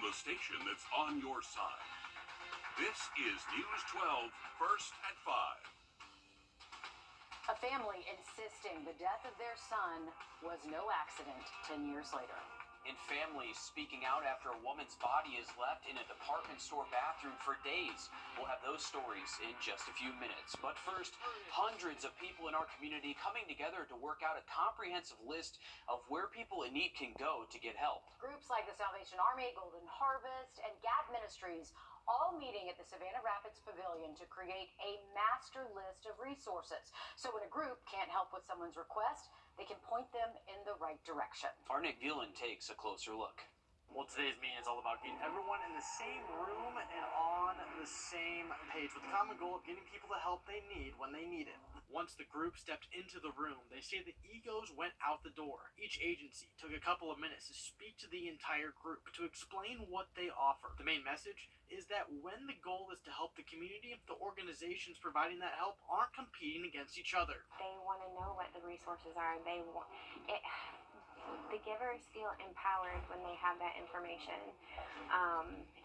the station that's on your side. This is News 12, First at 5. A family insisting the death of their son was no accident 10 years later. And families speaking out after a woman's body is left in a department store bathroom for days. We'll have those stories in just a few minutes. But first, hundreds of people in our community coming together to work out a comprehensive list of where people in need can go to get help. Groups like the Salvation Army, Golden Harvest, and GAD Ministries all meeting at the Savannah Rapids Pavilion to create a master list of resources. So when a group can't help with someone's request, they can point them in the right direction. Our Nick Veland takes a closer look. Well, today's meeting is all about getting everyone in the same room and on the same page with the common goal of getting people the help they need when they need it. Once the group stepped into the room, they say the egos went out the door. Each agency took a couple of minutes to speak to the entire group to explain what they offer. The main message is that when the goal is to help the community, the organizations providing that help aren't competing against each other. They want to know what the resources are. The givers feel empowered when they have that information,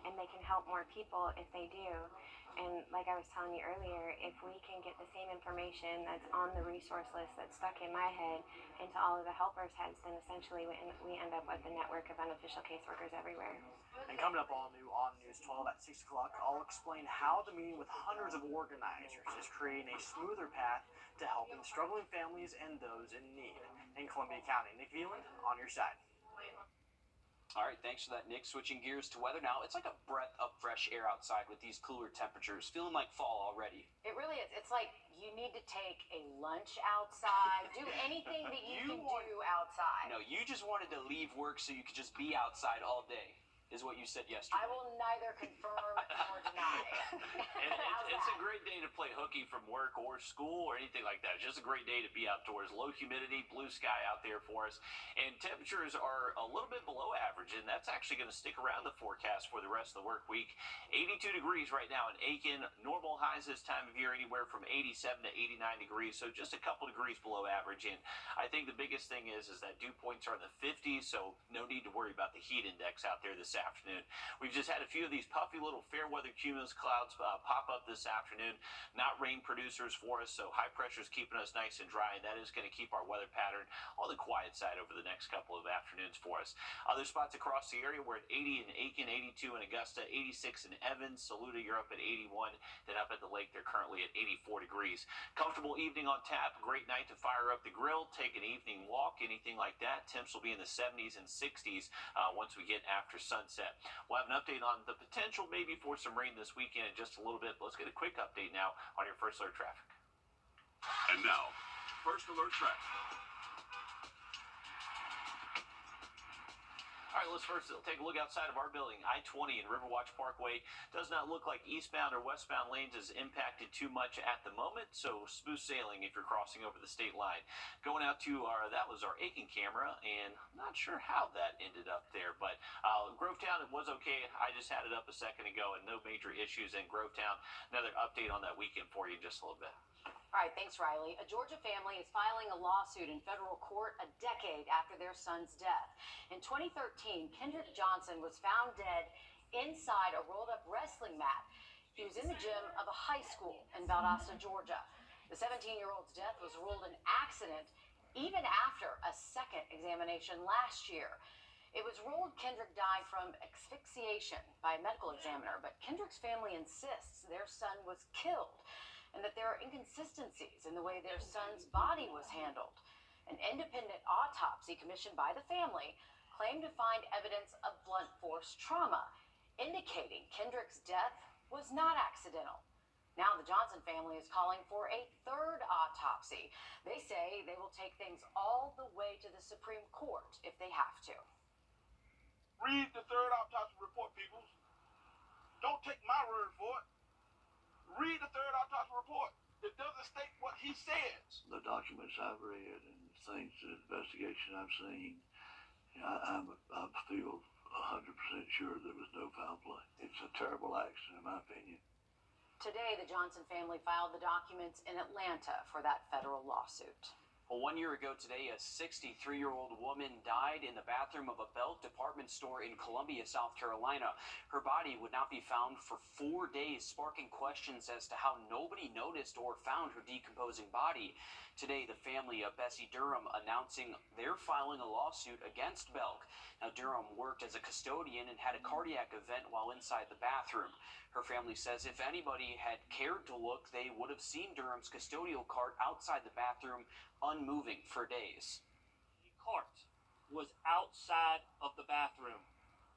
and they can help more people if they do. And like I was telling you earlier, if we can get the same information that's on the resource list that's stuck in my head into all of the helpers' heads, then essentially we end up with a network of unofficial caseworkers everywhere. And coming up all new on News 12 at 6 o'clock, I'll explain how the meeting with hundreds of organizers is creating a smoother path to helping struggling families and those in need. In Columbia County, Nick Veland on your side. All right, thanks for that, Nick. Switching gears to weather now. It's like a breath of fresh air outside with these cooler temperatures. Feeling like fall already. It really is. It's like you need to take a lunch outside, do anything that you can do outside. No, you just wanted to leave work so you could just be outside all day, is what you said yesterday. I will neither confirm nor deny. It's a great day to play hooky from work or school or anything like that. It's just a great day to be outdoors. Low humidity, blue sky out there for us. And temperatures are a little bit below average, and that's actually going to stick around the forecast for the rest of the work week. 82 degrees right now in Aiken. Normal highs this time of year anywhere from 87 to 89 degrees, so just a couple degrees below average. And I think the biggest thing is that dew points are in the 50s, so no need to worry about the heat index out there this afternoon. We've just had a few of these puffy little fair weather cumulus clouds pop up this afternoon. Not rain producers for us, so high pressure is keeping us nice and dry, and that is going to keep our weather pattern on the quiet side over the next couple of afternoons for us. Other spots across the area, we're at 80 in Aiken, 82 in Augusta, 86 in Evans, Saluda, you're up at 81. Then up at the lake, they're currently at 84 degrees. Comfortable evening on tap. Great night to fire up the grill, take an evening walk, anything like that. Temps will be in the 70s and 60s once we get after sunset. We'll have an update on the potential maybe for some rain this weekend in just a little bit. But let's get a quick update now on your First Alert traffic. And now, First Alert traffic. All right, let's first take a look outside of our building. I-20 and Riverwatch Parkway does not look like eastbound or westbound lanes is impacted too much at the moment, so smooth sailing if you're crossing over the state line. Going out to that was our Aiken camera, and I'm not sure how that ended up there, but Grovetown, it was okay. I just had it up a second ago, and no major issues in Grovetown. Another update on that weekend for you in just a little bit. All right, thanks, Riley. A Georgia family is filing a lawsuit in federal court a decade after their son's death. In 2013, Kendrick Johnson was found dead inside a rolled-up wrestling mat. He was in the gym of a high school in Valdosta, Georgia. The 17-year-old's death was ruled an accident even after a second examination last year. It was ruled Kendrick died from asphyxiation by a medical examiner, but Kendrick's family insists their son was killed and that there are inconsistencies in the way their son's body was handled. An independent autopsy commissioned by the family claimed to find evidence of blunt force trauma, indicating Kendrick's death was not accidental. Now the Johnson family is calling for a third autopsy. They say they will take things all the way to the Supreme Court if they have to. Read the third autopsy report, peoples. Don't take my word for it. Read the third autopsy report. It doesn't state what he says. The documents I've read and things, the investigation I've seen, I feel 100% sure there was no foul play. It's a terrible accident, in my opinion. Today, the Johnson family filed the documents in Atlanta for that federal lawsuit. Well, 1 year ago today, a 63-year-old woman died in the bathroom of a Belk department store in Columbia, South Carolina. Her body would not be found for 4 days, sparking questions as to how nobody noticed or found her decomposing body. Today, the family of Bessie Durham announcing they're filing a lawsuit against Belk. Now, Durham worked as a custodian and had a cardiac event while inside the bathroom. Her family says if anybody had cared to look, they would have seen Durham's custodial cart outside the bathroom, unmoving for days. The cart was outside of the bathroom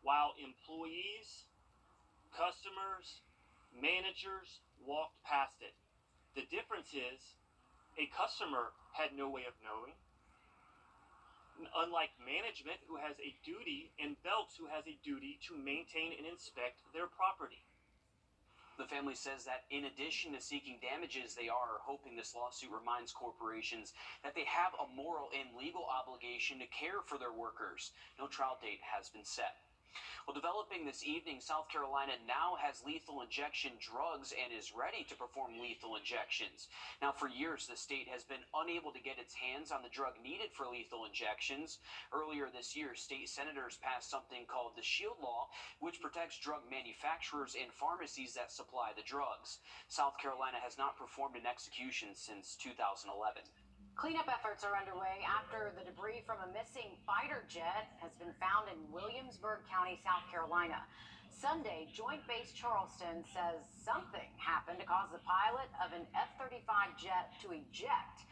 while employees, customers, managers walked past it. The difference is a customer had no way of knowing, unlike management, who has a duty, and Belks, who has a duty to maintain and inspect their property. The family says that in addition to seeking damages, they are hoping this lawsuit reminds corporations that they have a moral and legal obligation to care for their workers. No trial date has been set. Well, developing this evening, South Carolina now has lethal injection drugs and is ready to perform lethal injections. Now, for years, the state has been unable to get its hands on the drug needed for lethal injections. Earlier this year, state senators passed something called the SHIELD Law, which protects drug manufacturers and pharmacies that supply the drugs. South Carolina has not performed an execution since 2011. Cleanup efforts are underway after the debris from a missing fighter jet has been found in Williamsburg County, South Carolina. Sunday, Joint Base Charleston says something happened to cause the pilot of an F-35 jet to eject,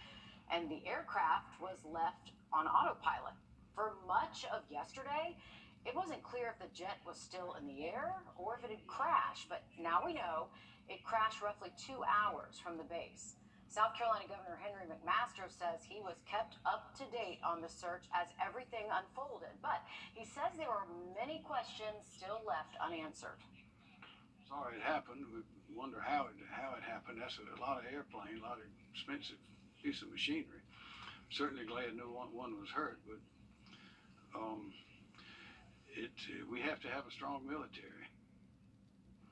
and the aircraft was left on autopilot. For much of yesterday, it wasn't clear if the jet was still in the air or if it had crashed, but now we know it crashed roughly 2 hours from the base. South Carolina Governor Henry McMaster says he was kept up to date on the search as everything unfolded, but he says there are many questions still left unanswered. Sorry it happened. We wonder how it happened. That's a lot of airplane, a lot of expensive piece of machinery. Certainly glad no one was hurt, but we have to have a strong military.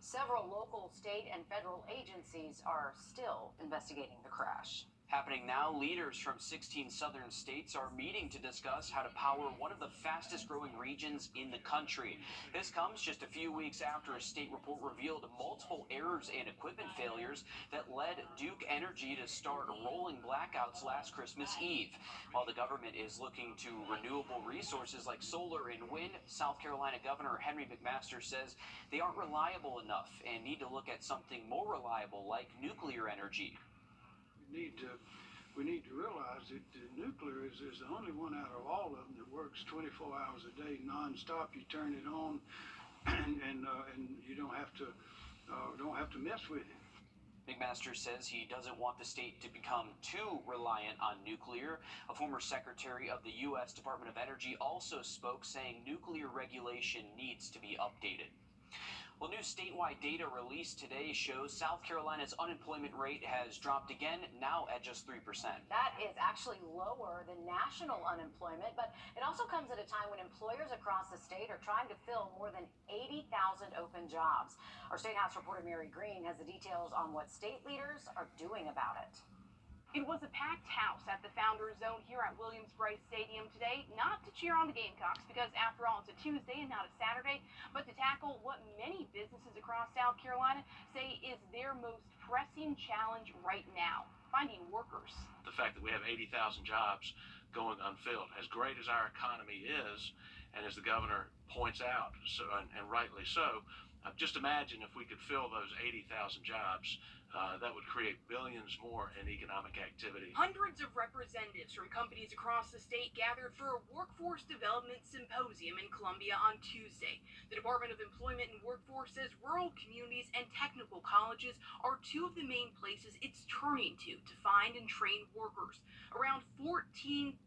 Several local, state, and federal agencies are still investigating the crash. Happening now, leaders from 16 southern states are meeting to discuss how to power one of the fastest growing regions in the country. This comes just a few weeks after a state report revealed multiple errors and equipment failures that led Duke Energy to start rolling blackouts last Christmas Eve. While the government is looking to renewable resources like solar and wind, South Carolina Governor Henry McMaster says they aren't reliable enough and need to look at something more reliable like nuclear energy. We need to realize that nuclear is the only one out of all of them that works 24 hours a day nonstop. You turn it on, and you don't have to mess with it. McMaster says he doesn't want the state to become too reliant on nuclear. A former secretary of the U.S. Department of Energy also spoke, saying nuclear regulation needs to be updated. Well, new statewide data released today shows South Carolina's unemployment rate has dropped again, now at just 3%. That is actually lower than national unemployment, but it also comes at a time when employers across the state are trying to fill more than 80,000 open jobs. Our State House reporter Mary Green has the details on what state leaders are doing about it. It was a packed house at the Founders Zone here at Williams-Brice Stadium today, not to cheer on the Gamecocks, because after all, it's a Tuesday and not a Saturday, but to tackle what many businesses across South Carolina say is their most pressing challenge right now, finding workers. The fact that we have 80,000 jobs going unfilled, as great as our economy is, and as the governor points out, and rightly so, just imagine if we could fill those 80,000 jobs. That would create billions more in economic activity. Hundreds of representatives from companies across the state gathered for a workforce development symposium in Columbia on Tuesday. The Department of Employment and Workforce says rural communities and technical colleges are two of the main places it's turning to find and train workers. Around 14,000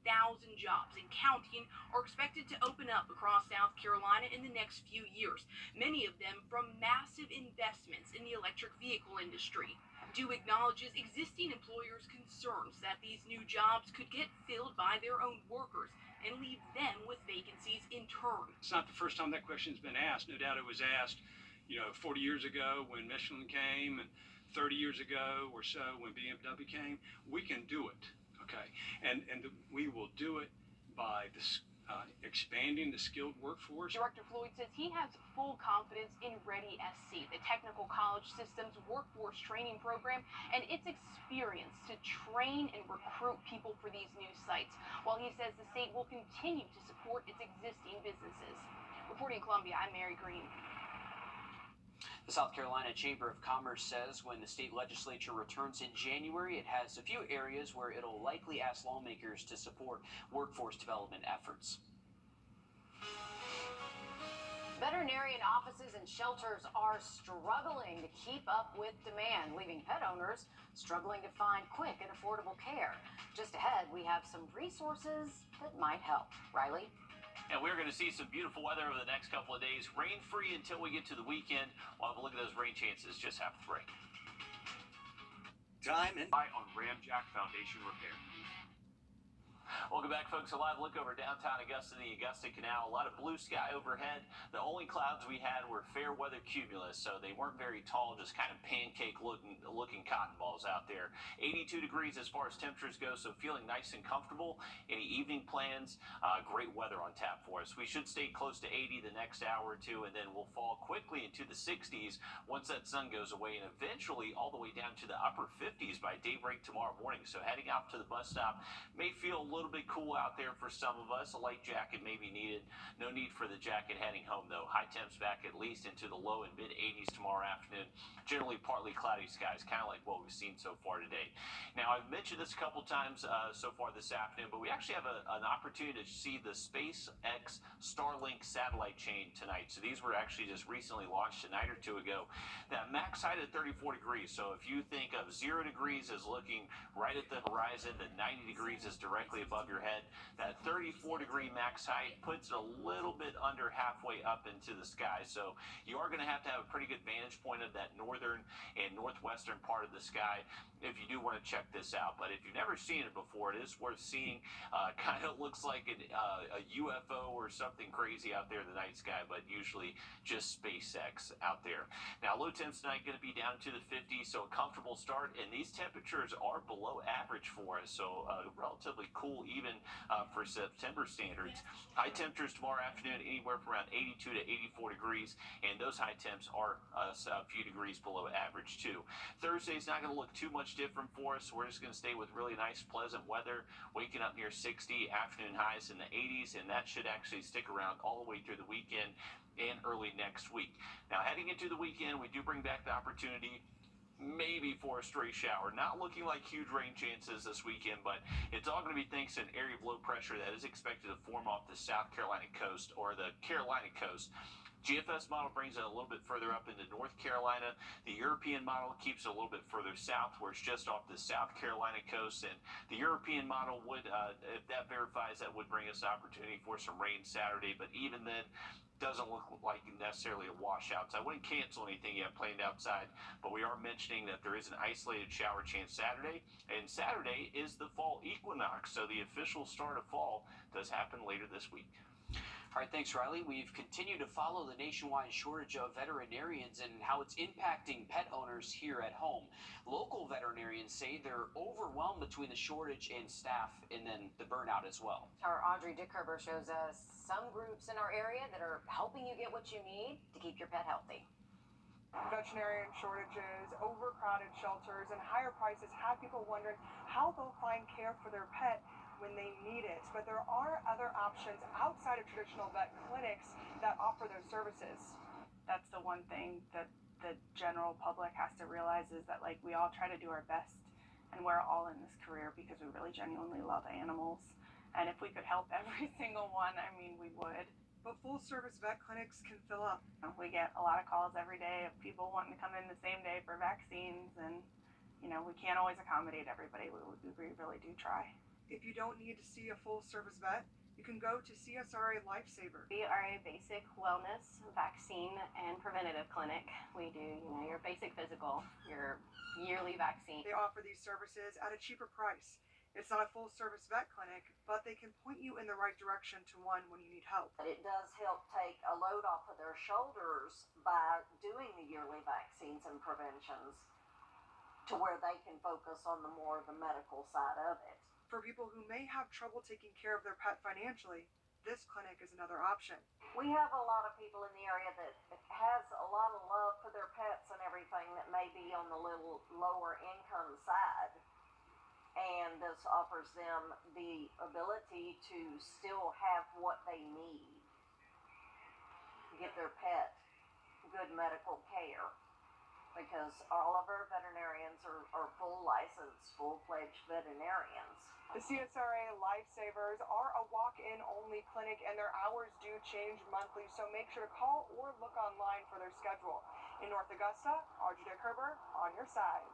jobs and counting are expected to open up across South Carolina in the next few years, many of them from massive investments in the electric vehicle industry. DEW acknowledges existing employers' concerns that these new jobs could get filled by their own workers and leave them with vacancies in turn. It's not the first time that question's been asked. No doubt it was asked, 40 years ago when Michelin came and 30 years ago or so when BMW came. We can do it. Okay, and we will do it by expanding the skilled workforce. Director Floyd says he has full confidence in Ready SC, the technical college system's workforce training program, and its experience to train and recruit people for these new sites, while he says the state will continue to support its existing businesses. Reporting in Columbia, I'm Mary Green. The South Carolina Chamber of Commerce says when the state legislature returns in January, it has a few areas where it'll likely ask lawmakers to support workforce development efforts. Veterinarian offices and shelters are struggling to keep up with demand, leaving pet owners struggling to find quick and affordable care. Just ahead, we have some resources that might help. Riley? And we're going to see some beautiful weather over the next couple of days. Rain-free until we get to the weekend. We'll have a look at those rain chances just after the break. Time and on Ramjack Foundation Repair. Welcome back, folks. A live look over downtown Augusta, the Augusta Canal. A lot of blue sky overhead. The only clouds we had were fair weather cumulus, so they weren't very tall, just kind of pancake looking cotton balls out there. 82 degrees as far as temperatures go, so feeling nice and comfortable. Any evening plans? Great weather on tap for us. We should stay close to 80 the next hour or two, and then we'll fall quickly into the 60s once that sun goes away, and eventually all the way down to the upper 50s by daybreak tomorrow morning. So heading out to the bus stop may feel a little bit cool out there for some of us. A light jacket may be needed. No need for the jacket heading home, though. High temps back at least into the low and mid 80s tomorrow afternoon. Generally partly cloudy skies, kind of like what we've seen so far today. Now, I've mentioned this a couple times so far this afternoon, but we actually have an opportunity to see the SpaceX Starlink satellite chain tonight. So these were actually just recently launched a night or two ago. That max height at 34 degrees. So if you think of 0 degrees as looking right at the horizon, the 90 degrees is directly above your head. That 34-degree max height puts it a little bit under halfway up into the sky. So you are going to have a pretty good vantage point of that northern and northwestern part of the sky if you do want to check this out. But if you've never seen it before, it is worth seeing. Kind of looks like a UFO or something crazy out there in the night sky, but usually just SpaceX out there. Now, low temps tonight going to be down to the 50s, so a comfortable start. And these temperatures are below average for us, so relatively cool even for September standards. High temperatures tomorrow afternoon anywhere from around 82 to 84 degrees, and those high temps are a few degrees below average too. Thursday's not going to look too much different for us. We're just going to stay with really nice, pleasant weather, waking up near 60, afternoon highs in the 80s, and that should actually stick around all the way through the weekend and early next week. Now, heading into the weekend, we do bring back the opportunity maybe for a stray shower. Not looking like huge rain chances this weekend, but it's all going to be thanks to an area of low pressure that is expected to form off the South Carolina coast or the Carolina coast. GFS model brings it a little bit further up into North Carolina. The European model keeps it a little bit further south, where it's just off the South Carolina coast. And the European model would, if that verifies, that would bring us an opportunity for some rain Saturday. But even then, doesn't look like necessarily a washout. So I wouldn't cancel anything you have planned outside, but we are mentioning that there is an isolated shower chance Saturday, and Saturday is the fall equinox, so the official start of fall does happen later this week. All right, thanks, Riley. We've continued to follow the nationwide shortage of veterinarians and how it's impacting pet owners here at home. Local veterinarians say they're overwhelmed between the shortage and staff and then the burnout as well. Our Audrey Dickerber shows us some groups in our area that are helping you get what you need to keep your pet healthy. Veterinarian shortages, overcrowded shelters, and higher prices have people wondering how they'll find care for their pet when they need it. But there are other options outside of traditional vet clinics that offer those services. That's the one thing that the general public has to realize, is that we all try to do our best, and we're all in this career because we really genuinely love animals. And if we could help every single one, I mean, we would. But full-service vet clinics can fill up. We get a lot of calls every day of people wanting to come in the same day for vaccines, and we can't always accommodate everybody. We really do try. If you don't need to see a full-service vet, you can go to CSRA Lifesaver. We are a basic wellness, vaccine, and preventative clinic. We do, your basic physical, your yearly vaccine. They offer these services at a cheaper price. It's not a full-service vet clinic, but they can point you in the right direction to one when you need help. It does help take a load off of their shoulders by doing the yearly vaccines and preventions, to where they can focus on the medical side of it. For people who may have trouble taking care of their pet financially, this clinic is another option. We have a lot of people in the area that has a lot of love for their pets and everything that may be on the little lower income side. And this offers them the ability to still have what they need to get their pet good medical care. Because all of our veterinarians are full licensed, full-fledged veterinarians. The CSRA Lifesavers are a walk-in only clinic and their hours do change monthly, so make sure to call or look online for their schedule. In North Augusta, Audrey Kerber on your side.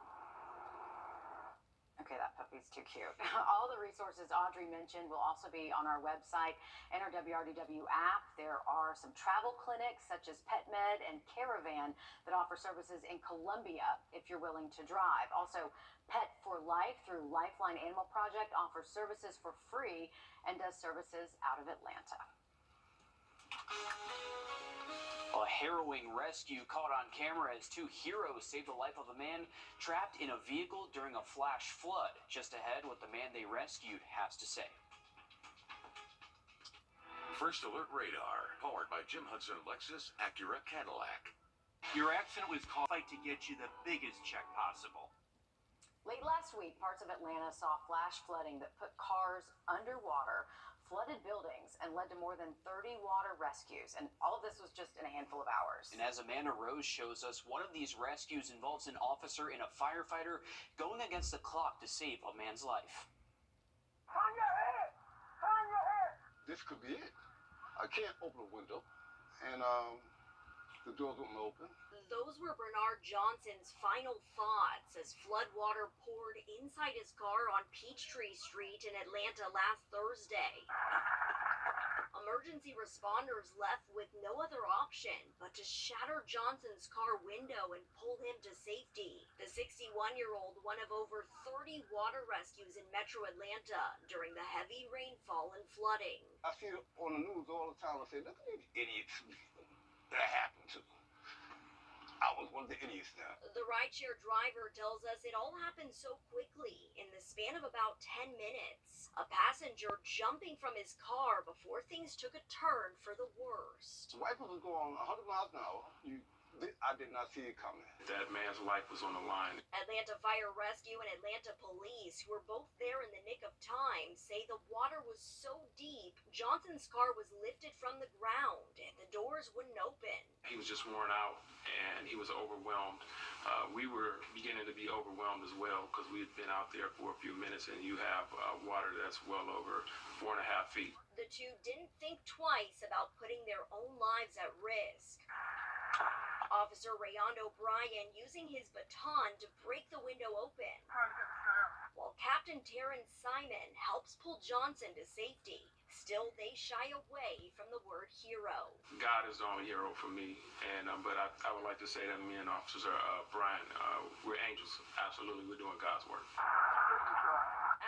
Okay, that puppy's too cute. All the resources Audrey mentioned will also be on our website and our WRDW app. There are some travel clinics such as PetMed and Caravan that offer services in Columbia if you're willing to drive. Also, Pet for Life through Lifeline Animal Project offers services for free and does services out of Atlanta. A harrowing rescue caught on camera as two heroes saved the life of a man trapped in a vehicle during a flash flood. Just ahead, what the man they rescued has to say. First Alert Radar, powered by Jim Hudson Lexus Acura Cadillac. Your accident was caused to get you the biggest check possible. Late last week, parts of Atlanta saw flash flooding that put cars underwater, flooded buildings, and led to more than 30 water rescues. And all of this was just in a handful of hours. And as Amanda Rose shows us, one of these rescues involves an officer and a firefighter going against the clock to save a man's life. Turn your head! Turn your head! This could be it. I can't open a window, and the doors won't open. Those were Bernard Johnson's final thoughts as floodwater poured inside his car on Peachtree Street in Atlanta last Thursday. Emergency responders left with no other option but to shatter Johnson's car window and pull him to safety. The 61-year-old, one of over 30 water rescues in metro Atlanta during the heavy rainfall and flooding. I see it on the news all the time. I say, look at these idiots that happened to. I was one of the idiots now. The rideshare driver tells us it all happened so quickly in the span of about 10 minutes. A passenger jumping from his car before things took a turn for the worst. The wipers was going 100 miles an hour. I did not see it coming. That man's life was on the line. Atlanta Fire Rescue and Atlanta Police, who were both there in the nick of time, say the water was so deep, Johnson's car was lifted from the ground and the doors wouldn't open. He was just worn out and he was overwhelmed. We were beginning to be overwhelmed as well because we had been out there for a few minutes and you have water that's well over 4.5 feet. The two didn't think twice about putting their own lives at risk. Officer Rayon O'Brien using his baton to break the window open, while Captain Terrence Simon helps pull Johnson to safety. Still, they shy away from the word hero. God is the only hero for me, and but I would like to say that me and Officer Brian, we're angels. Absolutely, we're doing God's work.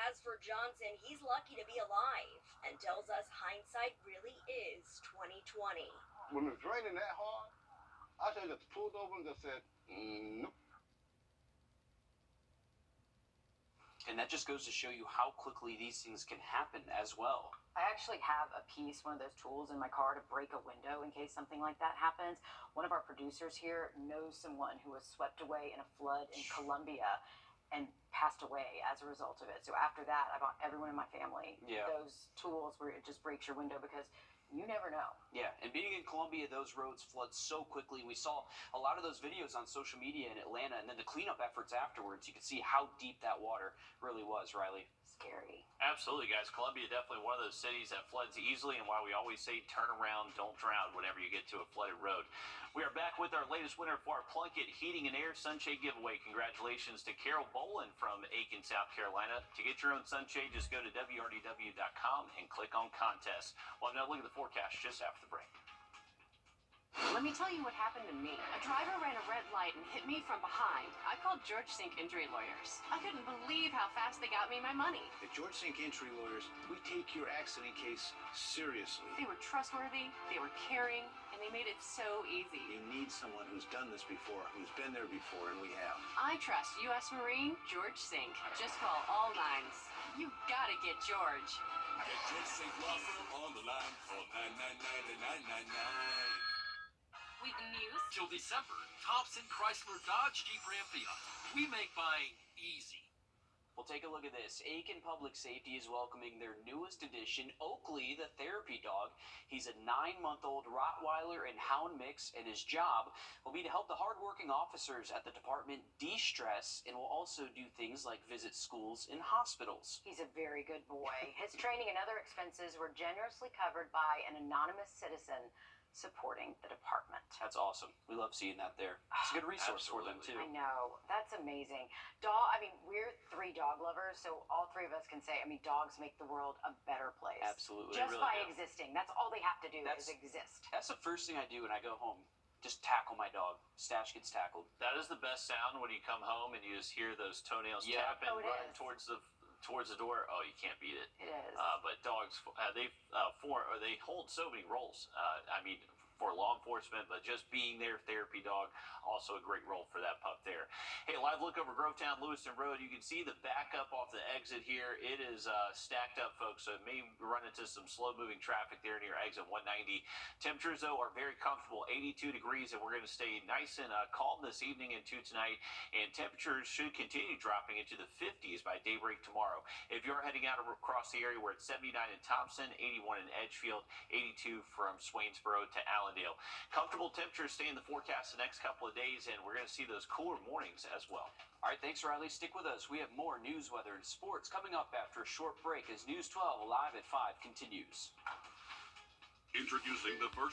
As for Johnson, he's lucky to be alive and tells us hindsight really is 2020. When it was raining that hard, I just pulled over and just said, nope. And that just goes to show you how quickly these things can happen as well. I actually have a piece, one of those tools in my car to break a window in case something like that happens. One of our producers here knows someone who was swept away in a flood in Colombia and passed away as a result of it. So after that, I bought everyone in my family those tools where it just breaks your window because you never know. Yeah, and being in Colombia, those roads flood so quickly. We saw a lot of those videos on social media in Atlanta, and then the cleanup efforts afterwards. You could see how deep that water really was, Riley. Scary. Absolutely, guys. Columbia definitely one of those cities that floods easily, and why we always say turn around, don't drown whenever you get to a flooded road. We are back with our latest winner for our Plunkett Heating and Air Sunshade giveaway. Congratulations to Carol Bolin from Aiken, South Carolina. To get your own sunshade, just go to WRDW.com and click on contest. Well, now look at the forecast just after the break. Let me tell you what happened to me. A driver ran a red light and hit me from behind. I called George Sink Injury Lawyers. I couldn't believe how fast they got me my money. At George Sink Injury Lawyers, we take your accident case seriously. They were trustworthy, they were caring, and they made it so easy. You need someone who's done this before, who's been there before, and we have. I trust U.S. Marine George Sink. Just call all nines. You got it. gotta get George. Get George Safe Law Firm on the line. Call 999-9999. With news. Till December, Thompson Chrysler Dodge Jeep Ram Fiat. We make buying easy. Well, take a look at this. Aiken Public Safety is welcoming their newest addition, Oakley, the therapy dog. He's a 9-month-old Rottweiler and Hound mix, and his job will be to help the hardworking officers at the department de-stress, and will also do things like visit schools and hospitals. He's a very good boy. His training and other expenses were generously covered by an anonymous citizen supporting the department. That's awesome. We love seeing that there. It's a good resource for them, too. I know. That's amazing. We're 3 dog lovers, so all 3 of us can say, dogs make the world a better place. Absolutely. Just by existing. That's all they have to do is exist. That's the first thing I do when I go home. Just tackle my dog. Stash gets tackled. That is the best sound when you come home and you just hear those toenails tapping, running towards the door. Oh, you can't beat it. It is. But dogs, they hold so many roles. For law enforcement, but just being their therapy dog, also a great role for that pup there. Hey, live look over Grovetown Lewiston Road. You can see the backup off the exit here. It is stacked up, folks, so it may run into some slow-moving traffic there near exit 190. Temperatures, though, are very comfortable, 82 degrees, and we're going to stay nice and calm this evening into tonight, and temperatures should continue dropping into the 50s by daybreak tomorrow. If you're heading out across the area, we're at 79 in Thompson, 81 in Edgefield, 82 from Swainsboro to Allendale. Comfortable temperatures stay in the forecast the next couple of days, and we're going to see those cooler mornings as well. All right, thanks, Riley. Stick with us. We have more news, weather, and sports coming up after a short break as News 12 Live at 5 continues. Introducing the first